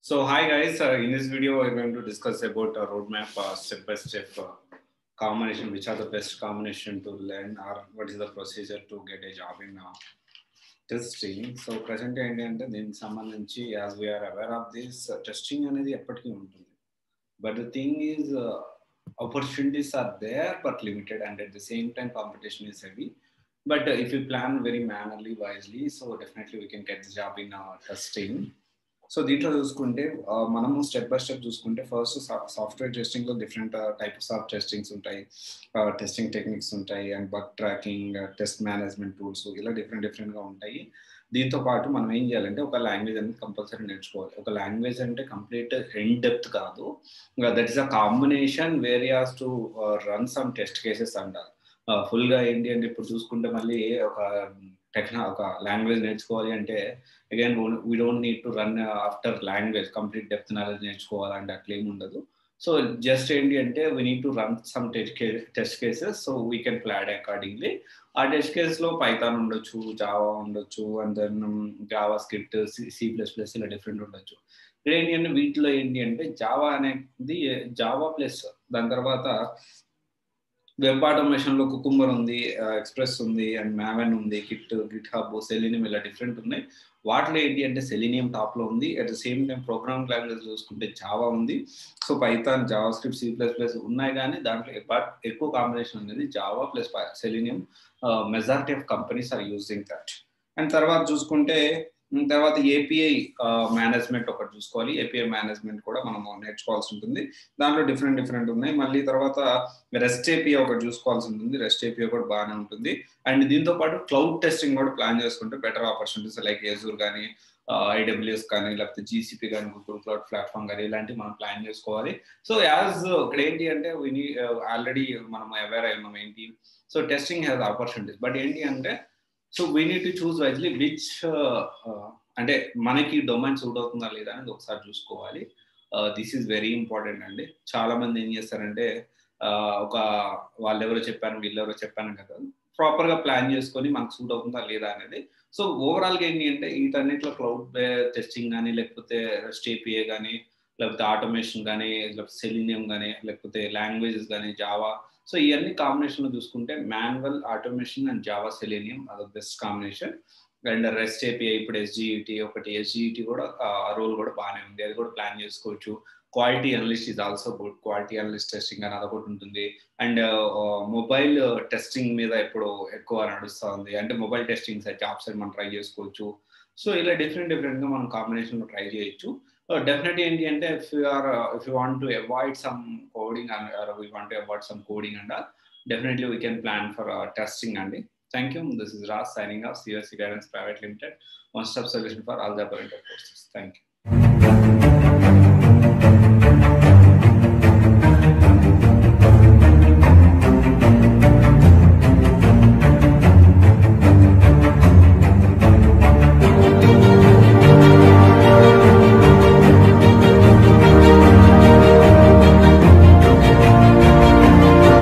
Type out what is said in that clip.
So hi guys, in this video we're going to discuss about a roadmap, step by step combination, which are the best combination to learn or what is the procedure to get a job in testing. So present ఏంటంటే దీనికి సంబంధించి as we are aware of this, testing అనేది ఎప్పటికీ ఉంటుంది. But the thing is, opportunities are there but limited, and at the same time competition is heavy. But if you plan very manually, wisely, so definitely we can get the job in testing. So దీంట్లో చూసుకుంటే మనము step by step చూసుకుంటే first software టెస్టింగ్లో different types of testings ఉంటాయి, testing techniques ఉంటాయి, and bug tracking, test management tools, ఇలా డిఫరెంట్గా ఉంటాయి. దీంతో పాటు మనం ఏం చేయాలంటే ఒక లాంగ్వేజ్ అనేది కంపల్సరీ నేర్చుకోవాలి. ఒక లాంగ్వేజ్ అంటే కంప్లీట్ ఇన్ డెప్త్ కాదు, that is a combination where you have to run some test cases అంటారు. ఫుల్గా ఏంటి అంటే ఇప్పుడు చూసుకుంటే మళ్ళీ ఒక లాంగ్వేజ్ నేర్చుకోవాలి అంటే again we don't need to run after language complete depth knowledge నేర్చుకోవాలంటే అట్లా ఏమి ఉండదు. సో జస్ట్ ఏంటి అంటే we need to run some test cases, so we can plan accordingly. ఆ టెస్ట్ కేసులో పైథాన్ ఉండొచ్చు, జావా ఉండొచ్చు, and then JavaScript, C++ ఇలా డిఫరెంట్ ఉండొచ్చు. ఏంటి అంటే వీటిలో ఏంటి అంటే జావా అనేది జావా ప్లస్ దాని తర్వాత వెబ్ ఆటోమేషన్లో కుకుంబర్ ఉంది, ఎక్స్ప్రెస్ ఉంది, అండ్ మ్యావెన్ ఉంది, గిట్ హబ్, సెలీనియం, ఇలా డిఫరెంట్ ఉన్నాయి. వాటిలో ఏంటి అంటే సెలీనియం టాప్లో ఉంది. At the same time programming language చూసుకుంటే జావా ఉంది. So Python, JavaScript, C++ ఉన్నాయి, కానీ దాంట్లో ఎక్కువ కాంబినేషన్ అనేది Java plus Selenium. Majority of companies are using that. And తర్వాత చూసుకుంటే ఏపీఐ మేనేజ్మెంట్ ఒకటి చూసుకోవాలి. ఏపీఐ మేనేజ్మెంట్ కూడా మనం నేర్చుకోవాల్సి ఉంటుంది. దాంట్లో డిఫరెంట్ ఉన్నాయి. మళ్ళీ తర్వాత రెస్ట్ ఏపీఐ ఒకటి చూసుకోవాల్సి ఉంటుంది. రెస్ట్ ఏపీఐ కూడా బాగానే ఉంటుంది. అండ్ దీంతో పాటు క్లౌడ్ టెస్టింగ్ కూడా ప్లాన్ చేసుకుంటే బెటర్ ఆపర్చునిటీస్ లైక్ ఏజూర్ కానీ, AWS కానీ, లేకపోతే GCP కానీ, గూగుల్ క్లౌడ్ ప్లాట్ఫామ్ కానీ, ఇలాంటివి మనం ప్లాన్ చేసుకోవాలి. సో యాజ్ ఇక్కడ ఏంటి అంటే ఆల్రెడీ మనం అవేర్ అయ్యాం ఏంటి, so testing has opportunities. But ఏంటి అంటే so we need to choose wisely which అంటే మనకి డొమైన్ సూట్ అవుతుందా లేదా అనేది ఒకసారి చూసుకోవాలి. దిస్ ఈజ్ వెరీ ఇంపార్టెంట్ అండి. చాలా మంది ఏం చేస్తారంటే ఒక వాళ్ళెవరో చెప్పాను వీళ్ళెవరో చెప్పాను కదా, ప్రాపర్గా ప్లాన్ చేసుకొని మనకు సూట్ అవుతుందా లేదా అనేది. సో ఓవరాల్గా ఏంటి అంటే వీటన్నిటిలో క్లౌడ్ టెస్టింగ్ కానీ, లేకపోతే రెస్ట్ ఏపీఐ కానీ, లేకపోతే ఆటోమేషన్ కానీ, లేకపోతే సెలీనియం కానీ, లేకపోతే లాంగ్వేజెస్ కానీ, జావా, సో ఇవన్నీ కాంబినేషన్లో చూసుకుంటే manual, automation and Java, selenium అది best combination. And rest API ఇప్పుడు ఎస్జిఈటి కూడా రోల్ కూడా బాగానే ఉంది, అది కూడా ప్లాన్ చేసుకోవచ్చు. Quality analyst is also good. Quality analyst testing అని అదొకటి ఉంటుంది. అండ్ మొబైల్ టెస్టింగ్ మీద ఇప్పుడు ఎక్కువ నడుస్తూ ఉంది, అంటే మొబైల్ టెస్టింగ్ జాబ్ సైడ్ మనం ట్రై చేసుకోవచ్చు. సో ఇలా డిఫరెంట్గా మనం కాంబినేషన్లో ట్రై చేయొచ్చు. Definitely ఏంటి అంటే if you want to avoid some coding or we want to avoid some coding and all, definitely we can plan for testing అండి. Thank you. This is Raj signing off, CSC Guidance Private Limited, one stop solution for all the apprenticeship courses. Thank you.